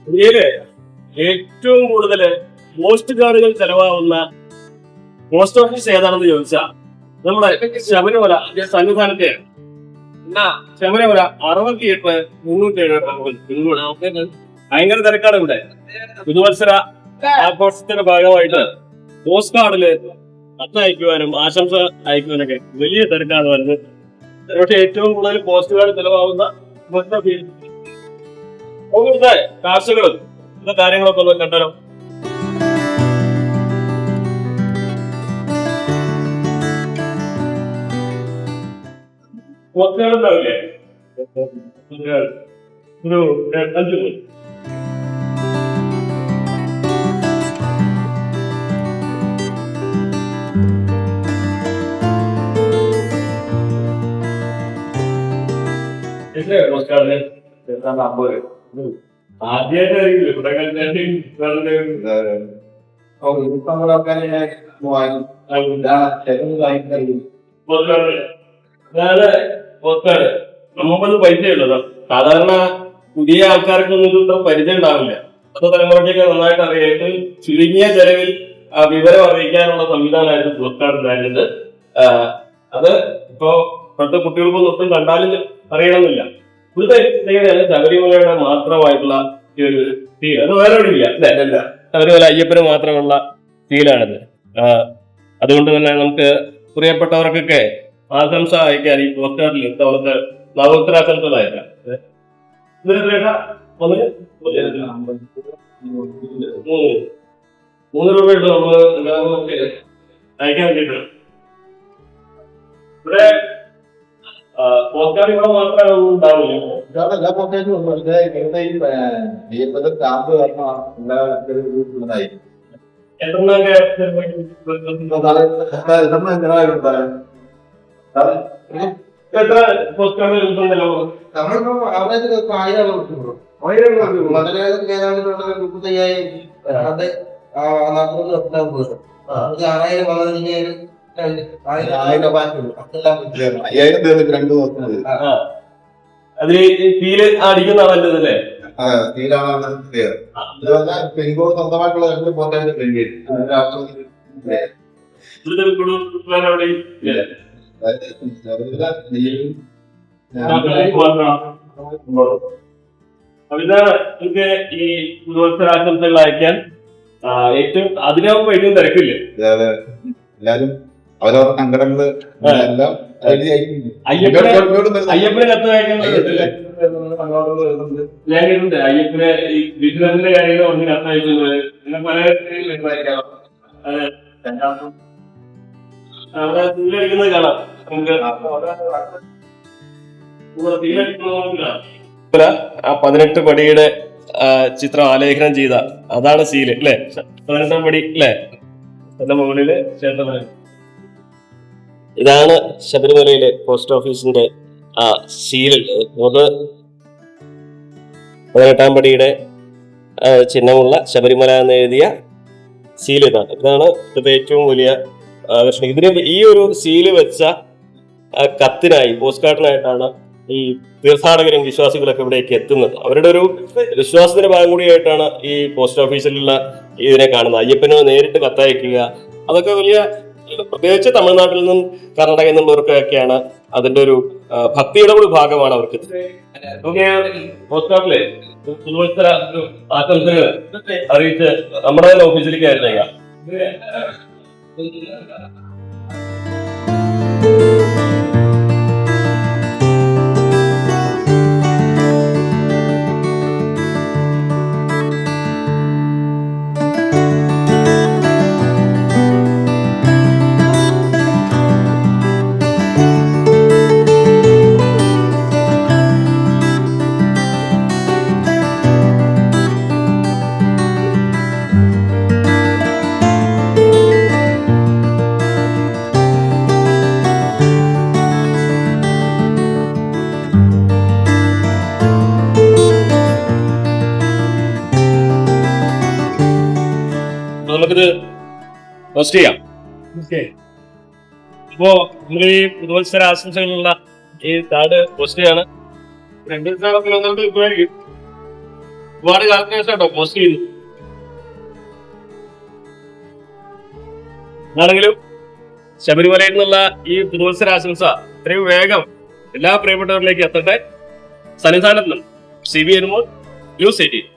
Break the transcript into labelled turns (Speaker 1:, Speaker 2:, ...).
Speaker 1: ഇന്ത്യയില് ഏറ്റവും കൂടുതൽ പോസ്റ്റ് കാർഡുകൾ ചെലവാകുന്ന പോസ്റ്റ് ഓഫീസ് ഏതാണെന്ന് ചോദിച്ചാൽ നമ്മുടെ ശബരിമല സന്നിധാനത്തെയാണ്. ശബരിമല 68,307 ഭയങ്കര തിരക്കാണ് ഇവിടെ. പുതുവത്സര ആഘോഷത്തിന്റെ ഭാഗമായിട്ട് പോസ്റ്റ് കാർഡില് കത്ത് അയക്കുവാനും ആശംസ അയക്കുവാനൊക്കെ വലിയ തിരക്കാണ് വരുന്നത്. പക്ഷെ ഏറ്റവും കൂടുതൽ പോസ്റ്റ് കാർഡ് ചെലവാകുന്ന ഇവിടുത്തെ കാഴ്ചകളും ഇന്ന കാര്യങ്ങളൊക്കെ ഒന്ന് കണ്ടാലോ. പോസ്റ്റ് കാർഡ് ഉണ്ടാവില്ലേ? ഒരു 5 പോയി ആദ്യമായിട്ടായിരിക്കും ഇവിടെ നമുക്കൊന്ന് പരിചയമുള്ളതോ. സാധാരണ പുതിയ ആൾക്കാർക്കൊന്നും ഇതൊന്നും പരിചയം ഉണ്ടാവില്ല. പത്ത് തലമുറയ്ക്കൊക്കെ നന്നായിട്ട് അറിയാം. ചുരുങ്ങിയ ചെലവിൽ വിവരം അറിയിക്കാനുള്ള സംവിധാനമായിരുന്നു പോസ്റ്റ് കാർഡ് ഉണ്ടായിരുന്നത്. അത് ഇപ്പോ ഇപ്പോഴത്തെ കുട്ടികൾക്കൊന്നും ഒട്ടും കണ്ടാലും അറിയണമെന്നില്ല. ഇവിടുത്തെ ശബരിമലയുടെ മാത്രമായിട്ടുള്ള ഈ ഒരു ഫീൽ അത് വേറെ എവിടെ ഇല്ല. ശബരിമല അയ്യപ്പന് മാത്രമുള്ള ഫീലാണിത്. അതുകൊണ്ട് തന്നെ നമുക്ക് പ്രിയപ്പെട്ടവർക്കൊക്കെ ആശംസ അയക്കാൻ ഈ പോസ്റ്റ് കാർഡിൽ അവിടുത്തെ നവോത്തരാശംസകൾ അയക്കാം. ₹3 നമ്മള് അയക്കാൻ വേണ്ടിയിട്ടാണ്. ഇവിടെ പോസ്റ്റ് കാർഡ് ഇവിടെ മാത്രമേ ഉണ്ടാവില്ല. എത്ര പോസ്റ്റ് കാർഡ് കിട്ടുന്നല്ലോ?
Speaker 2: നമ്മളിപ്പോ ആവറേജ് 1000 കിട്ടുള്ളൂ.
Speaker 1: 5000 അതില് ഫീല് അടിക്കുന്നതല്ലേ?
Speaker 2: സ്വന്തമായിട്ടുള്ള
Speaker 1: നമുക്ക് ഈ പുതുവത്സരാശംസകൾ അയക്കാൻ ഏറ്റവും അതിനാവുമ്പോ ഏറ്റവും തിരക്കില്ലേ?
Speaker 2: എല്ലാരും അവരവരുടെ സങ്കടങ്ങള് എല്ലാം
Speaker 1: അയ്യപ്പനെ കത്ത് അയക്കാൻ ഞാൻ കേട്ടിട്ടുണ്ട്. അയ്യപ്പനെ ഈ ബിസിനസിന്റെ കാര്യങ്ങൾ ഒന്ന് കത്ത് അയക്കുന്നത് അവിടെ തീരടിക്കുന്നത് കാണാം. ആ 18 പടിയുടെ ചിത്രം ആലേഖനം ചെയ്ത അതാണ് സീല് അല്ലെ? 18 പടി അല്ലെ? അതിന്റെ മുകളില് ക്ഷേത്രമല. ഇതാണ് ശബരിമലയിലെ പോസ്റ്റ് ഓഫീസിന്റെ സീല്. നമുക്ക് 18 പടിയുടെ ചിഹ്നമുള്ള ശബരിമല എന്ന് എഴുതിയ സീൽ ഇതാണ്. ഇതാണ് ഏറ്റവും വലിയ ആകർഷണം. ഇതിന് ഈ ഒരു സീല് വെച്ച കത്തിനായി പോസ്റ്റ് കാർഡിനായിട്ടാണ് ഈ തീർത്ഥാടകരും വിശ്വാസികളൊക്കെ ഇവിടേക്ക് എത്തുന്നത്. അവരുടെ ഒരു വിശ്വാസത്തിന്റെ ഭാഗം കൂടിയായിട്ടാണ് ഈ പോസ്റ്റ് ഓഫീസിലുള്ള ഇതിനെ കാണുന്നത്. അയ്യപ്പന് നേരിട്ട് കത്തയക്കുക അതൊക്കെ വലിയ, പ്രത്യേകിച്ച് തമിഴ്നാട്ടിൽ നിന്നും കർണാടകയിൽ നിന്നുള്ളവർക്കൊക്കെയാണ് അതിന്റെ ഒരു ഭക്തിയുടെ കൂടി ഭാഗമാണ് അവർക്ക്. പോസ്റ്റ് കാർഡിലെ പുതുവത്സര ആശംസകൾ അറിയിച്ച് നമ്മുടെ തന്നെ ഓഫീസിലേക്ക് ആയിരുന്നേക്കാം. നമുക്കിത് പോസ്റ്റ് ചെയ്യാം. അപ്പോ നമ്മൾ ഈ പുതുവത്സര ആശംസകളുള്ള ഈ കാർഡ് പോസ്റ്റ് ചെയ്യാണ്. 2 ദിവസം ഒരുപാട് കാലത്തിന് ശേഷം കേട്ടോ പോസ്റ്റ് ചെയ്തു. ആണെങ്കിലും ശബരിമലയിൽ നിന്നുള്ള ഈ പുതുവത്സരാശംസ ഇത്രയും വേഗം എല്ലാ പ്രിയപ്പെട്ടവരിലേക്ക് എത്തട്ടെ. സന്നിധാനത്ത് CB അനുമോൾ, ന്യൂസ് 18.